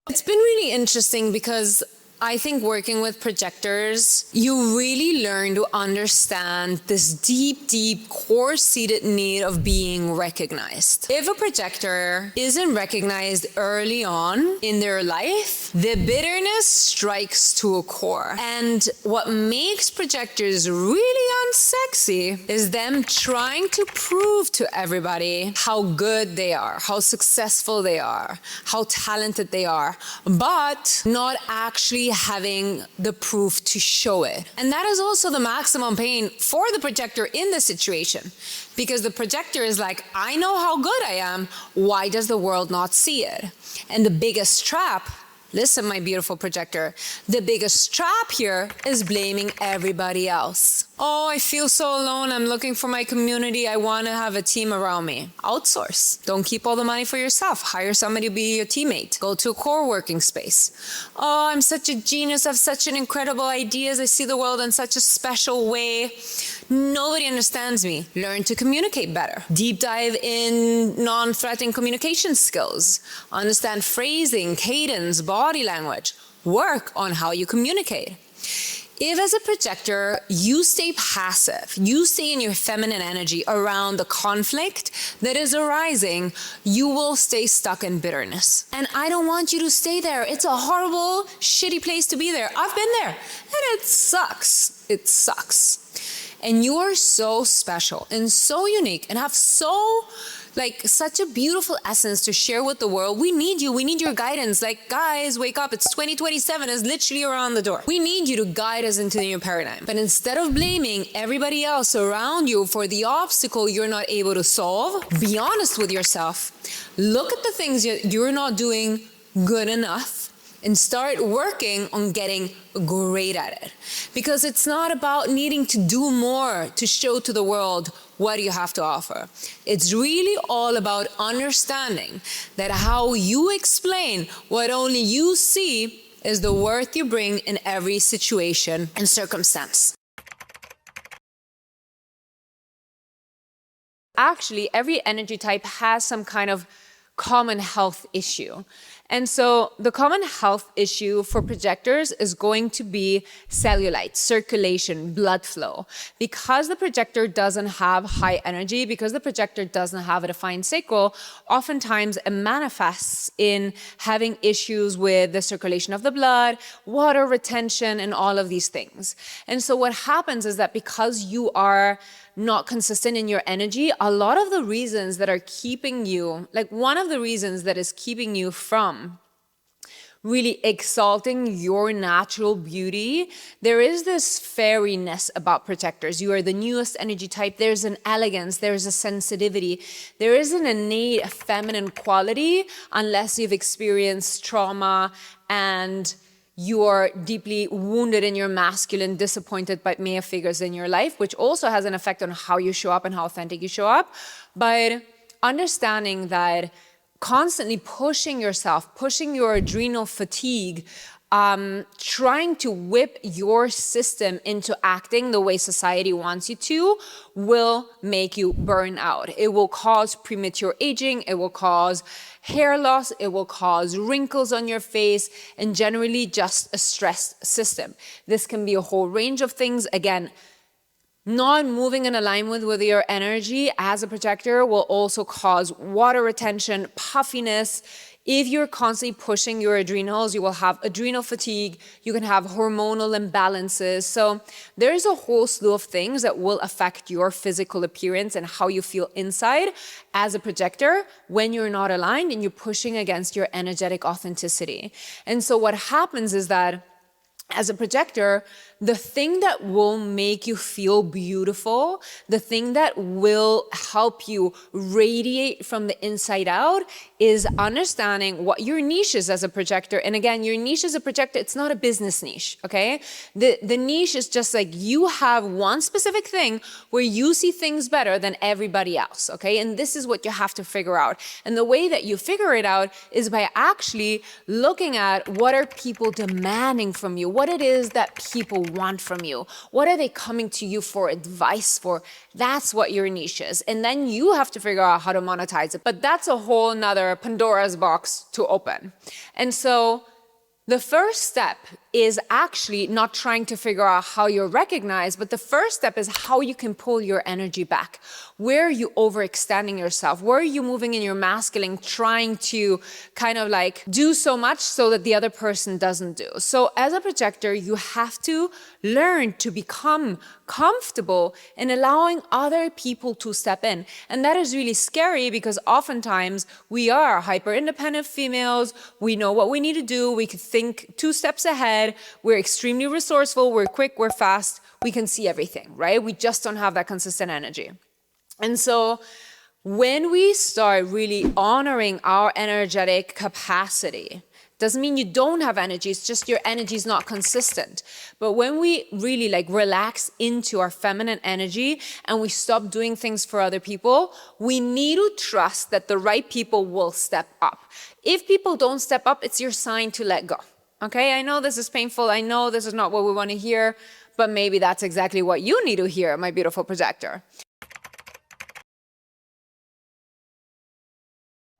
It's been really interesting because I think working with projectors, you really learn to understand this deep core-seated need of being recognized. If a projector isn't recognized early on in their life, the bitterness strikes to a core. And what makes projectors really unsexy is them trying to prove to everybody how good they are, how successful they are, how talented they are, but not actually having the proof to show it. And that is also the maximum pain for the projector in the situation, because the projector is like, I know how good I am, why does the world not see it? And the biggest trap, listen, my beautiful projector, the biggest trap here is blaming everybody else. Oh, I feel so alone. I'm looking for my community. I want to have a team around me. Outsource. Don't keep all the money for yourself. Hire somebody to be your teammate. Go to a co-working space. Oh, I'm such a genius. I have such an incredible ideas. I see the world in such a special way. Nobody understands me. Learn to communicate better. Deep dive in non-threatening communication skills. Understand phrasing, cadence, body language. Work on how you communicate. If as a projector, you stay passive, you stay in your feminine energy around the conflict that is arising, you will stay stuck in bitterness. And I don't want you to stay there. It's a horrible, shitty place to be there. I've been there and it sucks. It sucks. And you are so special and so unique and have such a beautiful essence to share with the world. We need you. We need your guidance. Like, guys, wake up. It's 2027. It's literally around the door. We need you to guide us into the new paradigm. But instead of blaming everybody else around you for the obstacle you're not able to solve, be honest with yourself. Look at the things you're not doing good enough and start working on getting great at it. Because it's not about needing to do more to show to the world what you have to offer. It's really all about understanding that how you explain what only you see is the worth you bring in every situation and circumstance. Actually, every energy type has some kind of common health issue. And so the common health issue for projectors is going to be cellulite, circulation, blood flow. Because the projector doesn't have high energy, because the projector doesn't have a defined sacral, oftentimes it manifests in having issues with the circulation of the blood, water retention, and all of these things. And so what happens is that because you are not consistent in your energy, a lot of the reasons that are keeping you, like one of the reasons that is keeping you from really exalting your natural beauty, there is this fairiness about projectors. You are the newest energy type. There's an elegance, there's a sensitivity. There is an innate feminine quality unless you've experienced trauma and you're deeply wounded in your masculine, disappointed by male figures in your life, which also has an effect on how you show up and how authentic you show up. But understanding that constantly pushing yourself, pushing your adrenal fatigue, trying to whip your system into acting the way society wants you to will make you burn out. It will cause premature aging. It will cause hair loss. It will cause wrinkles on your face and generally just a stressed system. This can be a whole range of things. Again, not moving in alignment with your energy as a projector will also cause water retention, puffiness. If you're constantly pushing your adrenals, you will have adrenal fatigue, you can have hormonal imbalances. So there's a whole slew of things that will affect your physical appearance and how you feel inside as a projector when you're not aligned and you're pushing against your energetic authenticity. And so what happens is that as a projector, the thing that will make you feel beautiful, the thing that will help you radiate from the inside out is understanding what your niche is as a projector. And again, your niche as a projector, it's not a business niche, okay? The niche is just like you have one specific thing where you see things better than everybody else, okay? And this is what you have to figure out. And the way that you figure it out is by actually looking at what are people demanding from you, what it is that people want from you? What are they coming to you for advice for? That's what your niche is. And then you have to figure out how to monetize it. But that's a whole nother Pandora's box to open. And so the first step is actually not trying to figure out how you're recognized, but the first step is how you can pull your energy back. Where are you overextending yourself? Where are you moving in your masculine, trying to kind of like do so much so that the other person doesn't do? So as a projector, you have to learn to become comfortable in allowing other people to step in. And that is really scary because oftentimes we are hyper independent females. We know what we need to do. We can think 2 steps ahead. We're extremely resourceful. We're quick. We're fast. We can see everything, right? We just don't have that consistent energy. And so when we start really honoring our energetic capacity, doesn't mean you don't have energy, it's just your energy is not consistent. But when we really like relax into our feminine energy and we stop doing things for other people, we need to trust that the right people will step up. If people don't step up, it's your sign to let go. Okay, I know this is painful, I know this is not what we want to hear, but maybe that's exactly what you need to hear, my beautiful projector.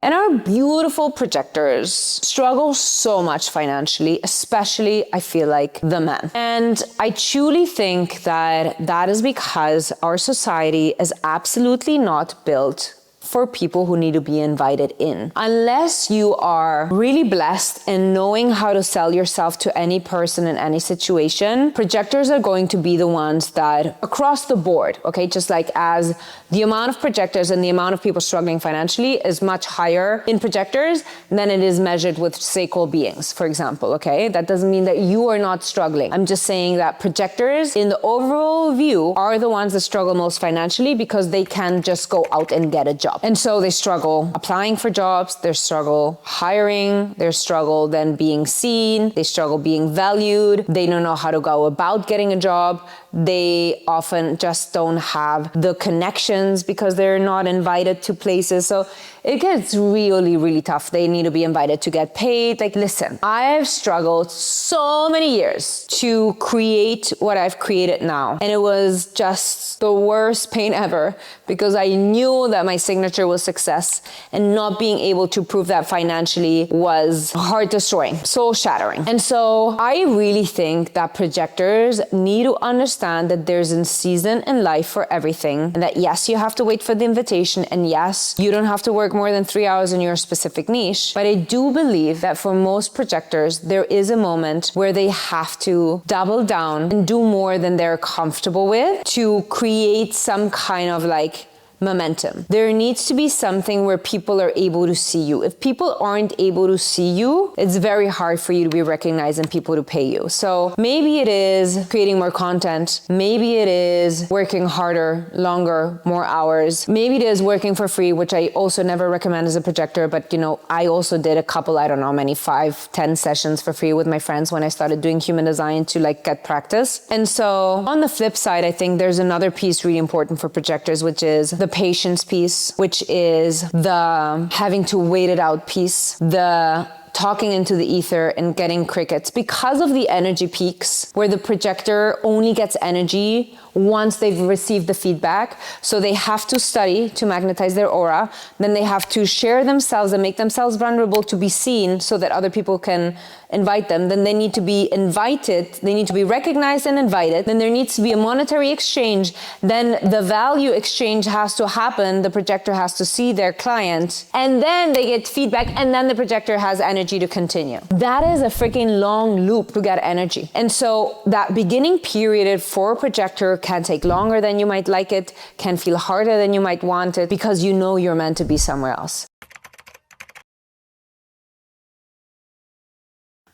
And our beautiful projectors struggle so much financially, especially I feel like the men. And I truly think that that is because our society is absolutely not built for people who need to be invited in. Unless you are really blessed in knowing how to sell yourself to any person in any situation, projectors are going to be the ones that across the board, okay, just like as the amount of projectors and the amount of people struggling financially is much higher in projectors than it is measured with sacral beings, for example, okay? That doesn't mean that you are not struggling. I'm just saying that projectors in the overall view are the ones that struggle most financially because they can just go out and get a job. And so they struggle applying for jobs, they struggle hiring, they struggle then being seen, they struggle being valued, they don't know how to go about getting a job, they often just don't have the connections because they're not invited to places. So it gets really, really tough. They need to be invited to get paid. Like, listen, I've struggled so many years to create what I've created now. And it was just the worst pain ever because I knew that my signature was success and not being able to prove that financially was heart destroying, soul shattering. And so I really think that projectors need to understand that there's a season in life for everything. And that yes, you have to wait for the invitation. And yes, you don't have to work more than 3 hours in your specific niche. But I do believe that for most projectors, there is a moment where they have to double down and do more than they're comfortable with to create some kind of like momentum. There needs to be something where people are able to see you. If people aren't able to see you, it's very hard for you to be recognized and people to pay you. So maybe it is creating more content. Maybe it is working harder, longer, more hours. Maybe it is working for free, which I also never recommend as a projector. But you know, I also did a couple, I don't know, many 5-10 sessions for free with my friends when I started doing human design to like get practice. And so on the flip side, I think there's another piece really important for projectors, which is the patience piece, which is the having to wait it out piece, the talking into the ether and getting crickets because of the energy peaks where the projector only gets energy once they've received the feedback. So they have to study to magnetize their aura. Then they have to share themselves and make themselves vulnerable to be seen so that other people can invite them. Then they need to be invited. They need to be recognized and invited. Then there needs to be a monetary exchange. Then the value exchange has to happen. The projector has to see their client. And then they get feedback. And then the projector has energy to continue. That is a freaking long loop to get energy. And so that beginning period for a projector can take longer than you might like it, can feel harder than you might want it, because you know you're meant to be somewhere else.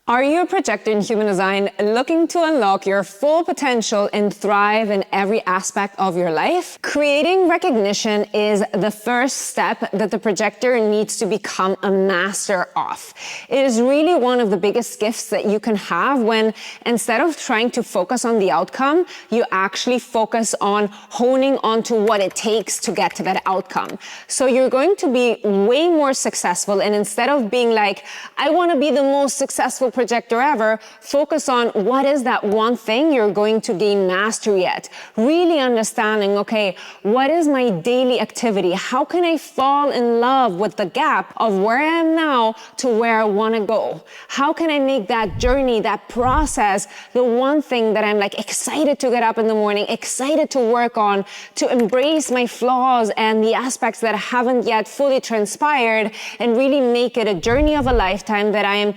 Are you a projector in human design looking to unlock your full potential and thrive in every aspect of your life? Creating recognition is the first step that the projector needs to become a master of. It is really one of the biggest gifts that you can have when instead of trying to focus on the outcome, you actually focus on honing onto what it takes to get to that outcome. So you're going to be way more successful, and instead of being like, I want to be the most successful projector ever, focus on what is that one thing you're going to gain mastery at. Really understanding, okay, what is my daily activity? How can I fall in love with the gap of where I am now to where I want to go? How can I make that journey, that process, the one thing that I'm like excited to get up in the morning, excited to work on, to embrace my flaws and the aspects that haven't yet fully transpired, and really make it a journey of a lifetime that I am,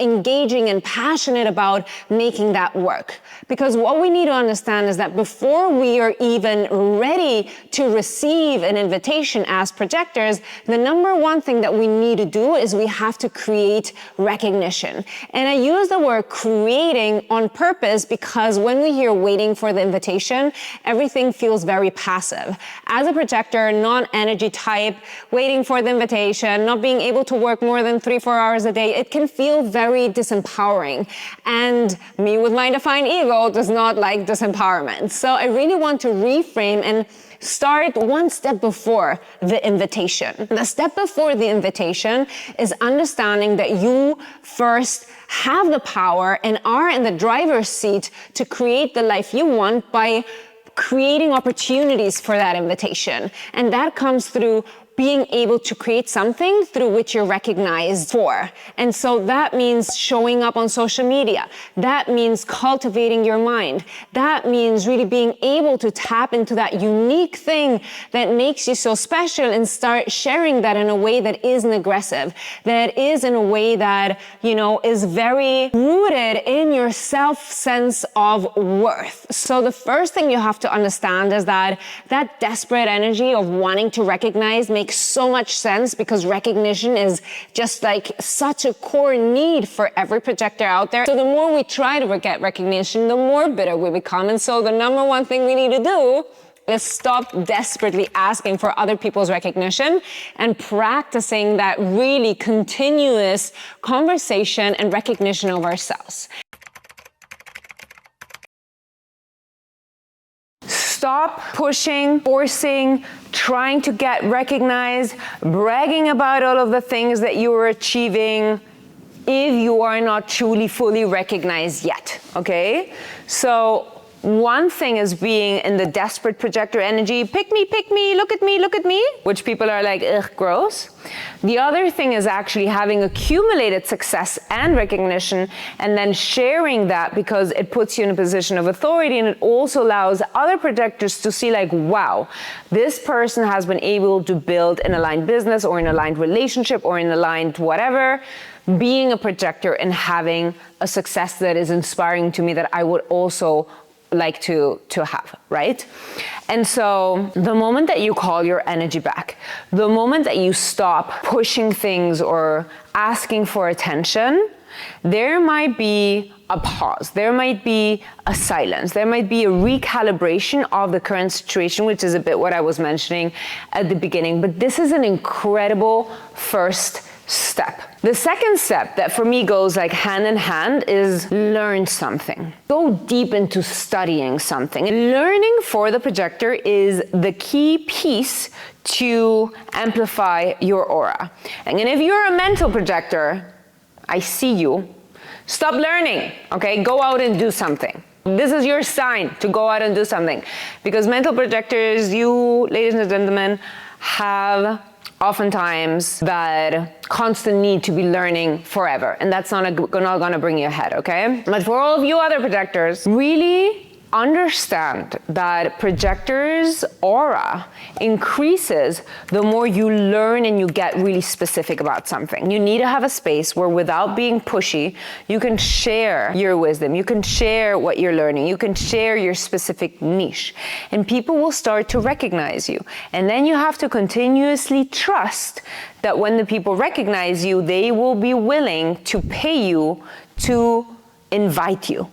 engaging and passionate about making that work. Because what we need to understand is that before we are even ready to receive an invitation as projectors, the number one thing that we need to do is we have to create recognition. And I use the word creating on purpose because when we hear waiting for the invitation, everything feels very passive. As a projector, non-energy type, waiting for the invitation, not being able to work more than 3-4 hours a day, it can feel very disempowering. And me with my defined ego does not like disempowerment. So I really want to reframe and start one step before the invitation. The step before the invitation is understanding that you first have the power and are in the driver's seat to create the life you want by creating opportunities for that invitation. And that comes through being able to create something through which you're recognized for. And so that means showing up on social media. That means cultivating your mind. That means really being able to tap into that unique thing that makes you so special and start sharing that in a way that isn't aggressive, that is in a way that, is very rooted in your self-sense of worth. So the first thing you have to understand is that desperate energy of wanting to recognize makes so much sense because recognition is just like such a core need for every projector out there. So the more we try to get recognition, the more bitter we become. And so the number one thing we need to do is stop desperately asking for other people's recognition and practicing that really continuous conversation and recognition of ourselves. Stop pushing, forcing, trying to get recognized, bragging about all of the things that you are achieving if you are not truly fully recognized yet, okay? So one thing is being in the desperate projector energy, pick me, look at me, which people are like, ugh, gross. The other thing is actually having accumulated success and recognition and then sharing that because it puts you in a position of authority, and it also allows other projectors to see like, wow, this person has been able to build an aligned business or an aligned relationship or an aligned whatever, being a projector and having a success that is inspiring to me that I would also like to have, right? And so the moment that you call your energy back, the moment that you stop pushing things or asking for attention, there might be a pause, there might be a silence, there might be a recalibration of the current situation, which is a bit what I was mentioning at the beginning. But this is an incredible first step. The second step that for me goes like hand in hand is learn something. Go deep into studying something. Learning for the projector is the key piece to amplify your aura. And if you're a mental projector, I see you. Stop learning, okay? Go out and do something. This is your sign to go out and do something. Because mental projectors, you, ladies and gentlemen, have oftentimes that constant need to be learning forever, and that's not gonna bring you ahead, okay? But for all of you other projectors, really understand that projectors' aura increases the more you learn and you get really specific about something. You need to have a space where without being pushy, you can share your wisdom, you can share what you're learning, you can share your specific niche, and people will start to recognize you. And then you have to continuously trust that when the people recognize you, they will be willing to pay you to invite you